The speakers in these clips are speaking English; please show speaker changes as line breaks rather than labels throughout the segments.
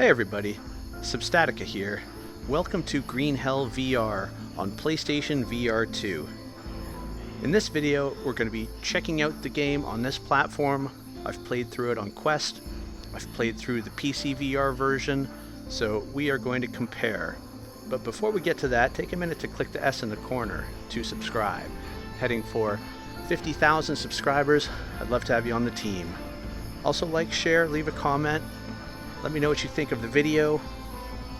Hey everybody, Substatica here. Welcome to Green Hell VR on PlayStation VR2. In this video, we're going to be checking out the game on this platform. I've played through it on Quest. I've played through the PC VR version, so we are going to compare. But before we get to that, take a minute to click the S in the corner to subscribe. Heading for 50,000 subscribers, I'd love to have you on the team. Also like, share, leave a comment. Let me know what you think of the video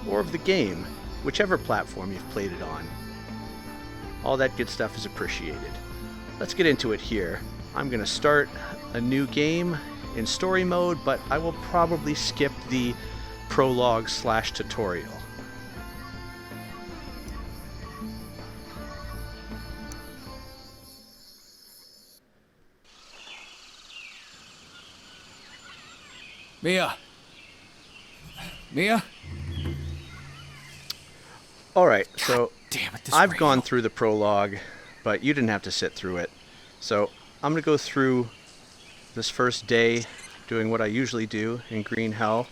or of the game, whichever platform you've played it on. All that good stuff is appreciated. Let's get into it here. I'm going to start a new game in story mode, but I will probably skip the prologue/tutorial.
Mia?
Alright, so
Damn it, this
I've
radio.
gone through the prologue, but you didn't have to sit through it. So I'm going to go through this first day doing what I usually do in Green Hell,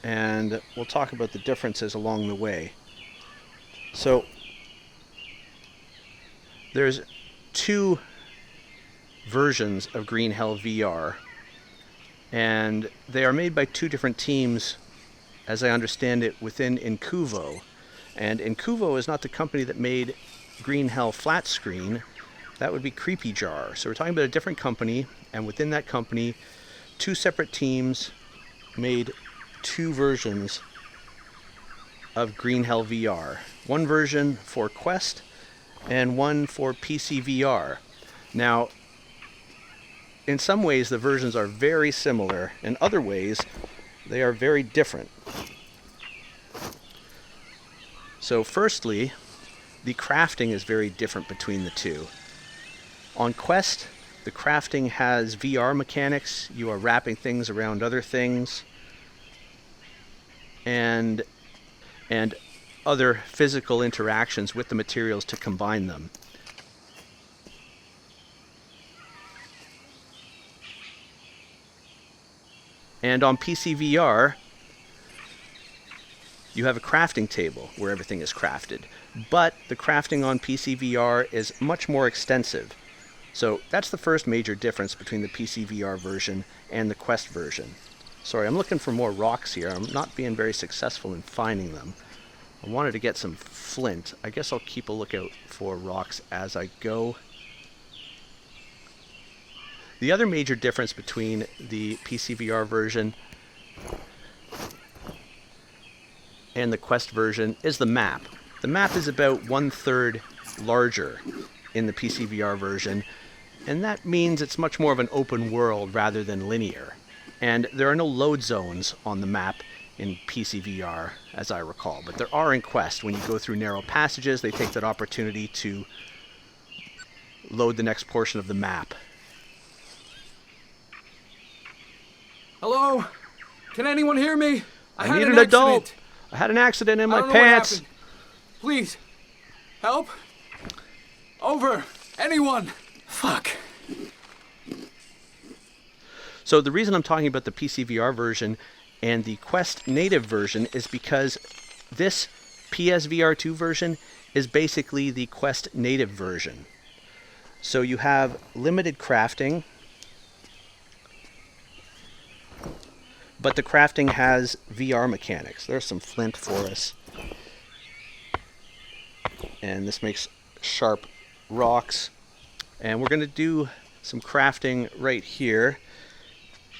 and we'll talk about the differences along the way. So there's two versions of Green Hell VR, and they are made by two different teams, as I understand it, within Incuvo. And Incuvo is not the company that made Green Hell Flat Screen. That would be Creepy Jar. So we're talking about a different company, and within that company, two separate teams made two versions of Green Hell VR. One version for Quest and one for PC VR. Now, in some ways the versions are very similar. In other ways, they are very different. So firstly, the crafting is very different between the two. On Quest, the crafting has VR mechanics. You are wrapping things around other things, and other physical interactions with the materials to combine them. And on PC VR, you have a crafting table where everything is crafted. But the crafting on PC VR is much more extensive. So that's the first major difference between the PC VR version and the Quest version. Sorry, I'm looking for more rocks here. I'm not being very successful in finding them. I wanted to get some flint. I guess I'll keep a lookout for rocks as I go. The other major difference between the PC VR version and the Quest version is the map. The map is about 1/3 larger in the PC VR version, and that means it's much more of an open world rather than linear. And there are no load zones on the map in PC VR, as I recall, but there are in Quest. When you go through narrow passages, they take that opportunity to load the next portion of the map.
Hello? Can anyone hear me?
I
had
need
an
an adult.
accident.
I had an accident in
I
my
don't know what
pants.
happened. Please. Help? Over. Anyone. Fuck.
So the reason I'm talking about the PC VR version and the Quest native version is because this PSVR2 version is basically the Quest native version. So you have limited crafting, but the crafting has VR mechanics. There's some flint for us. And this makes sharp rocks. And we're going to do some crafting right here,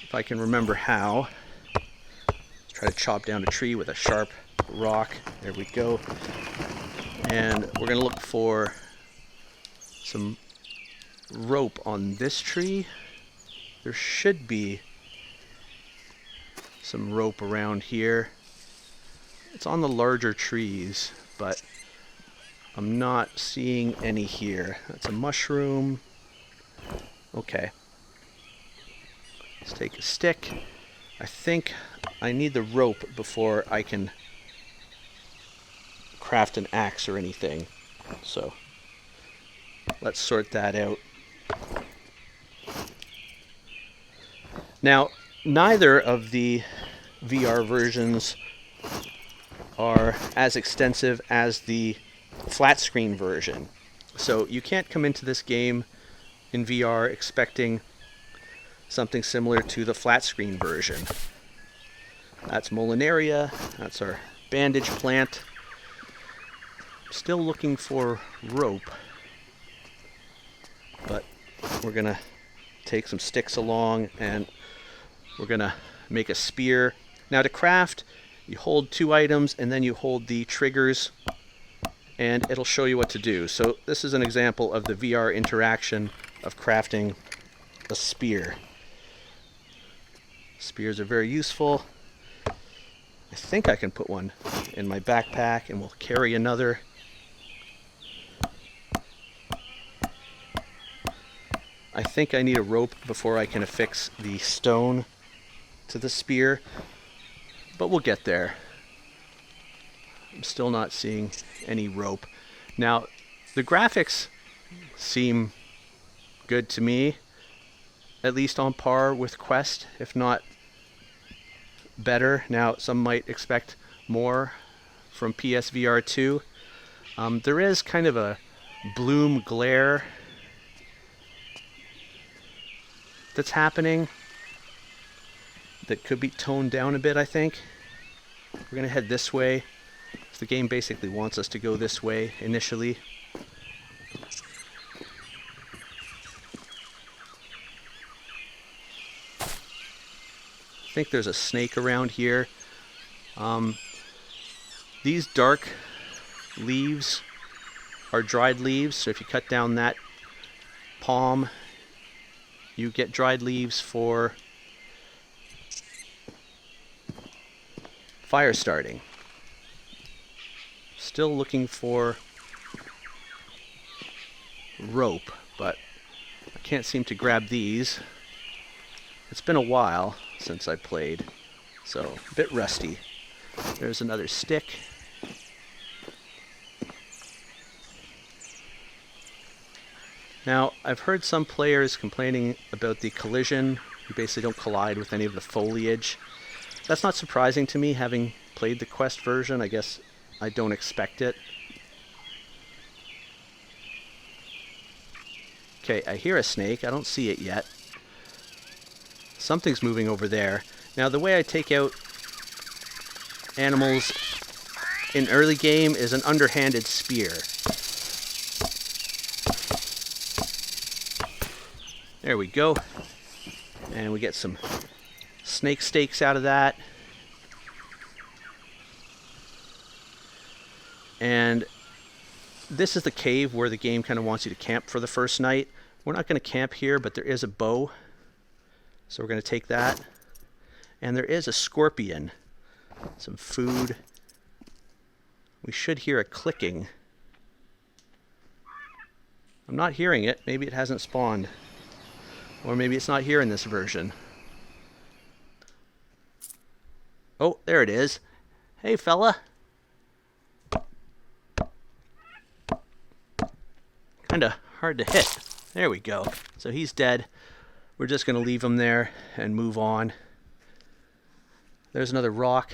if I can remember how. Let's try to chop down a tree with a sharp rock. There we go. And we're going to look for some rope on this tree. There should be some rope around here. It's on the larger trees, but I'm not seeing any here. That's a mushroom. Okay. Let's take a stick. I think I need the rope before I can craft an axe or anything. So let's sort that out. Now, neither of the VR versions are as extensive as the flat screen version. So you can't come into this game in VR expecting something similar to the flat screen version. That's Molinaria, that's our bandage plant. Still looking for rope, but we're gonna take some sticks along and we're gonna make a spear. Now to craft, you hold 2 items and then you hold the triggers and it'll show you what to do. So this is an example of the VR interaction of crafting a spear. Spears are very useful. I think I can put one in my backpack and we'll carry another. I think I need a rope before I can affix the stone to the spear, but we'll get there. I'm still not seeing any rope. Now, the graphics seem good to me, at least on par with Quest, if not better. Now, some might expect more from PSVR2. There is kind of a bloom glare that's happening that could be toned down a bit, I think. We're going to head this way. The game basically wants us to go this way initially. I think there's a snake around here. These dark leaves are dried leaves, so if you cut down that palm, you get dried leaves for fire starting. Still looking for rope, but I can't seem to grab these. It's been a while since I played, so a bit rusty. There's another stick. Now, I've heard some players complaining about the collision. You basically don't collide with any of the foliage. That's not surprising to me, having played the Quest version. I guess I don't expect it. Okay, I hear a snake. I don't see it yet. Something's moving over there. Now, the way I take out animals in early game is an underhanded spear. There we go. And we get some snake steaks out of that. And this is the cave where the game kind of wants you to camp for the first night. We're not going to camp here, but there is a bow. So we're going to take that. And there is a scorpion. Some food. We should hear a clicking. I'm not hearing it. Maybe it hasn't spawned. Or maybe it's not here in this version. Oh, there it is. Hey, fella. Kinda hard to hit. There we go. So he's dead. We're just going to leave him there and move on. There's another rock.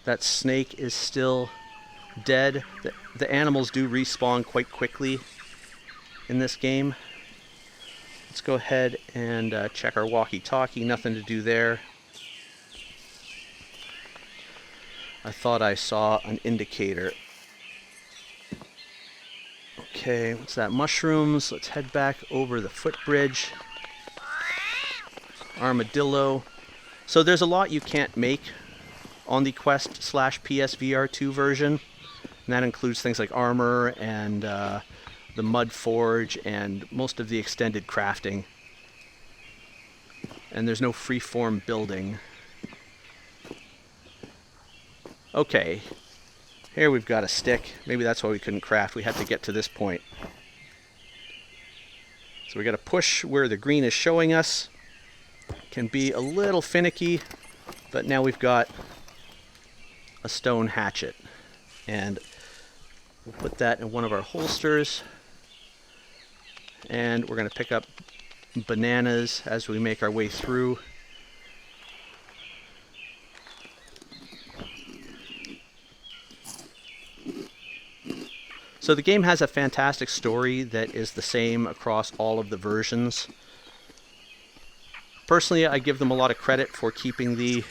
That snake is still dead. The animals do respawn quite quickly in this game. Let's go ahead and check our walkie-talkie. Nothing to do there. I thought I saw an indicator. Okay, what's that? Mushrooms. Let's head back over the footbridge. Armadillo. So there's a lot you can't make on the Quest/PSVR2 version. And that includes things like armor and the mud forge and most of the extended crafting. And there's no free-form building. Okay, here we've got a stick. Maybe that's why we couldn't craft. We had to get to this point. So we got to push where the green is showing us. Can be a little finicky, but now we've got a stone hatchet. And we'll put that in one of our holsters. and we're going to pick up bananas as we make our way through. So the game has a fantastic story that is the same across all of the versions. Personally, I give them a lot of credit for keeping the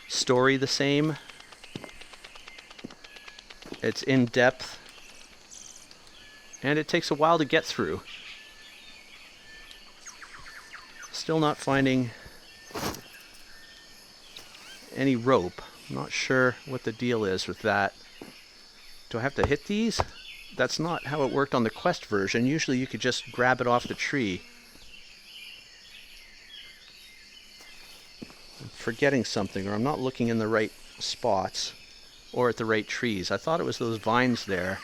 story the same. It's in depth, and it takes a while to get through. Still not finding any rope. I'm not sure what the deal is with that. Do I have to hit these? That's not how it worked on the Quest version. Usually you could just grab it off the tree. I'm forgetting something, or I'm not looking in the right spots or at the right trees. I thought it was those vines there.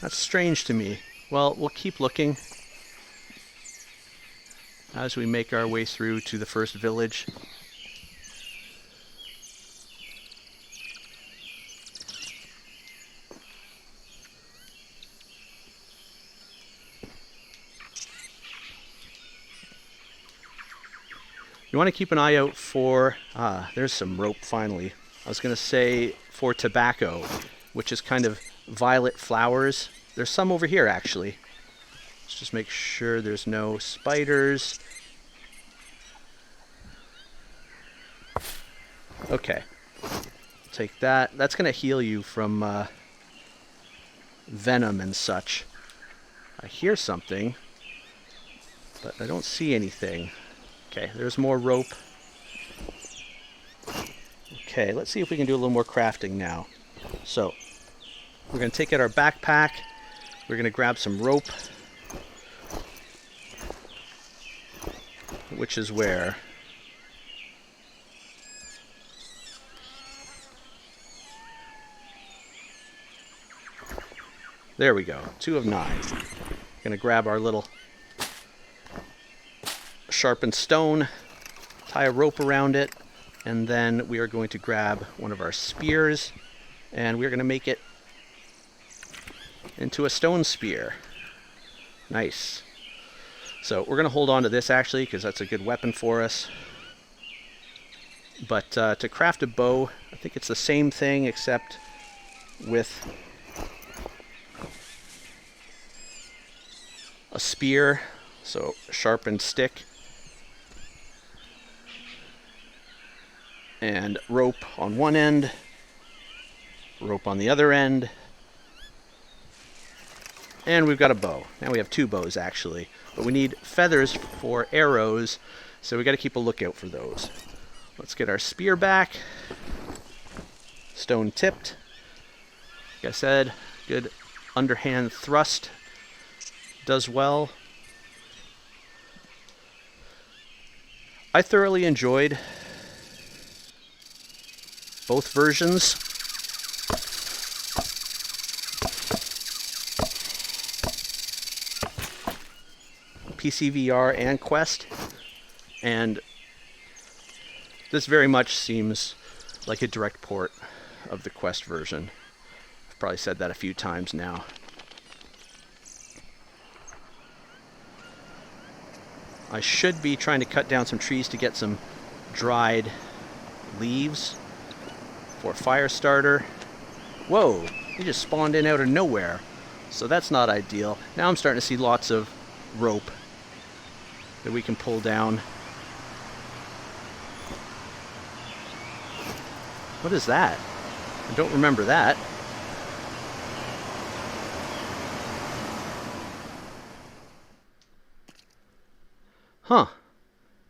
That's strange to me. Well, we'll keep looking as we make our way through to the first village. You want to keep an eye out for, there's some rope finally. I was going to say for tobacco, which is kind of violet flowers. There's some over here actually. Let's just make sure there's no spiders. Okay, take that. That's going to heal you from venom and such. I hear something, but I don't see anything. Okay, there's more rope. Okay, let's see if we can do a little more crafting now. So, we're going to take out our backpack. We're going to grab some rope. Which is where? There we go. 2 of 9. Going to grab our little sharpened stone, tie a rope around it, and then we are going to grab one of our spears, and we're going to make it into a stone spear. Nice. So we're going to hold on to this actually, because that's a good weapon for us. But to craft a bow, I think it's the same thing except with a spear, so a sharpened stick, and rope on one end, rope on the other end, and we've got a bow. Now we have 2 bows actually, but we need feathers for arrows, so we got to keep a lookout for those. Let's get our spear back, stone tipped. Like I said, good underhand thrust does well. I thoroughly enjoyed both versions. PSVR and Quest, and this very much seems like a direct port of the Quest version. I've probably said that a few times now. I should be trying to cut down some trees to get some dried leaves for a fire starter. Whoa, he just spawned in out of nowhere. So that's not ideal. Now I'm starting to see lots of rope that we can pull down. What is that? I don't remember that. Huh.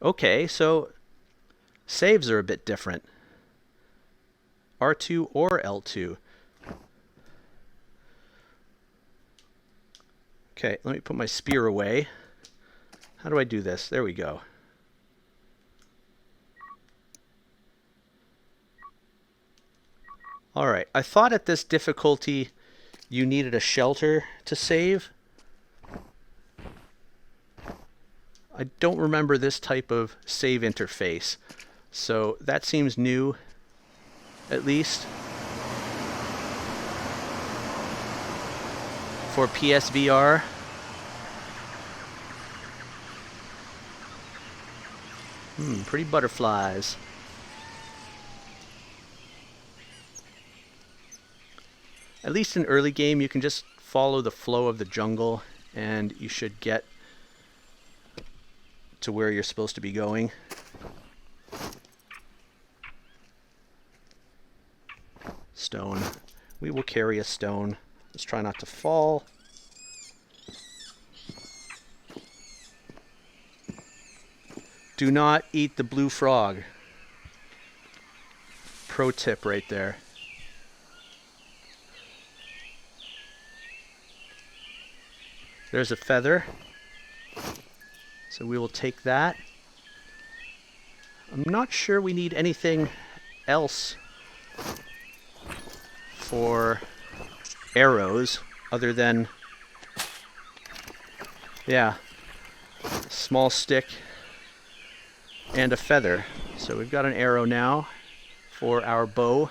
Okay, so saves are a bit different. R2 or L2. Okay, let me put my spear away. How do I do this? There we go. Alright, I thought at this difficulty you needed a shelter to save. I don't remember this type of save interface. So that seems new, at least. For PSVR. Pretty butterflies. At least in early game, you can just follow the flow of the jungle and you should get to where you're supposed to be going. Stone. We will carry a stone. Let's try not to fall. Do not eat the blue frog. Pro tip right there. There's a feather. So we will take that. I'm not sure we need anything else for arrows other than, yeah, a small stick and a feather. So we've got an arrow now for our bow.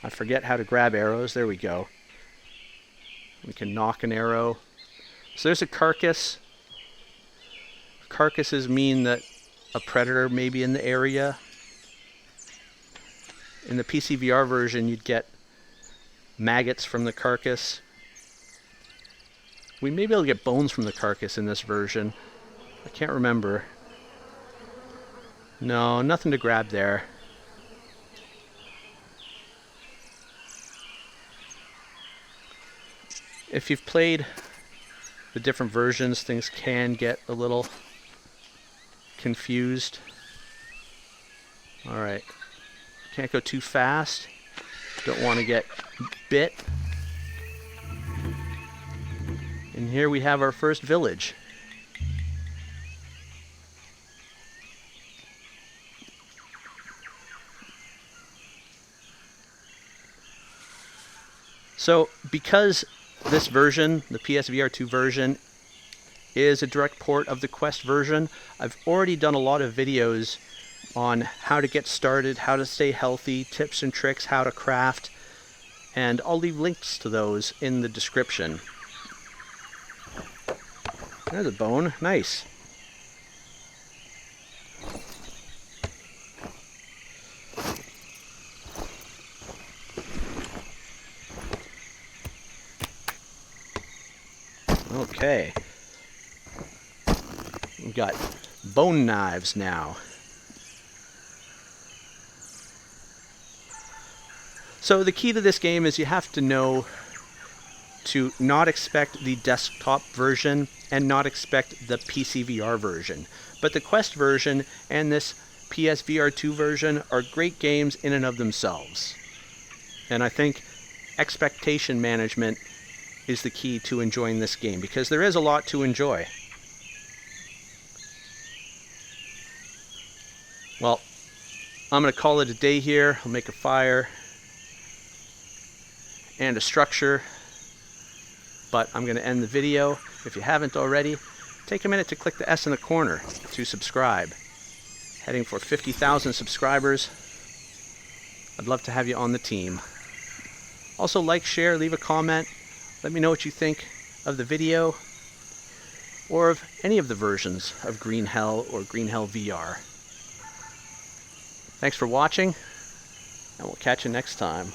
I forget how to grab arrows. There we go. We can knock an arrow. So there's a carcass. Carcasses mean that a predator may be in the area. In the PCVR version, you'd get maggots from the carcass. We may be able to get bones from the carcass in this version. I can't remember. No, nothing to grab there. If you've played the different versions, things can get a little confused. Alright. Can't go too fast. Don't want to get bit. And here we have our first village. So, because this version, the PSVR2 version, is a direct port of the Quest version, I've already done a lot of videos on how to get started, how to stay healthy, tips and tricks, how to craft, and I'll leave links to those in the description. There's a bone. Nice. Okay. We've got bone knives now. So the key to this game is you have to know to not expect the desktop version and not expect the PCVR version. But the Quest version and this PSVR2 version are great games in and of themselves. And I think expectation management is the key to enjoying this game, because there is a lot to enjoy. Well, I'm going to call it a day here. I'll make a fire and a structure, but I'm going to end the video. If you haven't already, take a minute to click the S in the corner to subscribe. Heading for 50,000 subscribers. I'd love to have you on the team. Also, like, share, leave a comment. Let me know what you think of the video or of any of the versions of Green Hell or Green Hell VR. Thanks for watching, and we'll catch you next time.